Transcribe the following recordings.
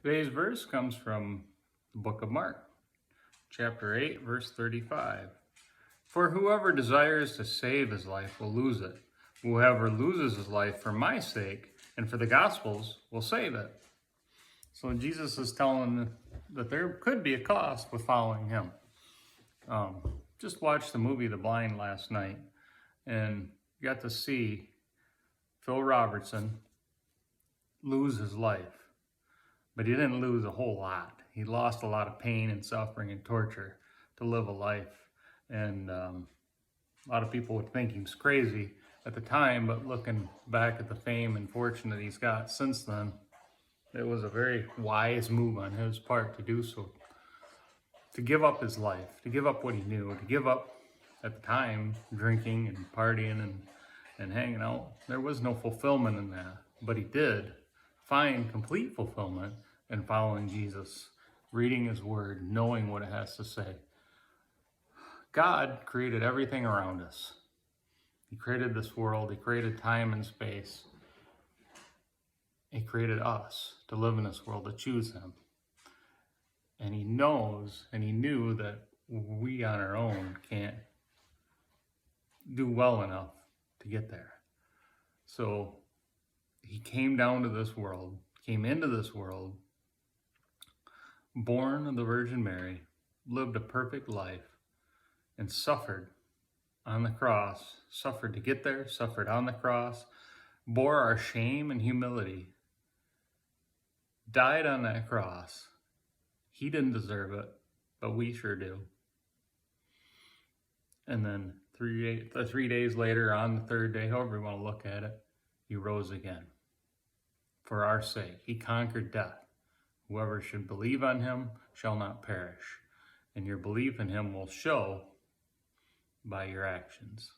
Today's verse comes from the book of Mark, chapter 8, verse 35. For whoever desires to save his life will lose it. Whoever loses his life for my sake and for the gospel's will save it. So Jesus is telling that there could be a cost with following him. Just watched the movie The Blind last night and got to see Phil Robertson lose his life. But he didn't lose a whole lot. He lost a lot of pain and suffering and torture to live a life. And a lot of people would think he was crazy at the time, but looking back at the fame and fortune that he's got since then, it was a very wise move on his part to do so. To give up his life, to give up what he knew, to give up, at the time, drinking and partying and hanging out. There was no fulfillment in that, but he did find complete fulfillment in following Jesus, reading his word, knowing what it has to say. God created everything around us. He created this world. He created time and space. He created us to live in this world, to choose him. And he knows and he knew that we on our own can't do well enough to get there. So he came down to this world, came into this world, born of the Virgin Mary, lived a perfect life, and suffered on the cross, suffered to get there, suffered on the cross, bore our shame and humility, died on that cross. He didn't deserve it, but we sure do. And then 3 days later, on the third day, however you want to look at it, he rose again. For our sake, he conquered death. Whoever should believe on him shall not perish. And your belief in him will show by your actions.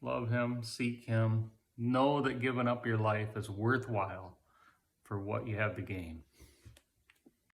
Love him, seek him, know that giving up your life is worthwhile for what you have to gain.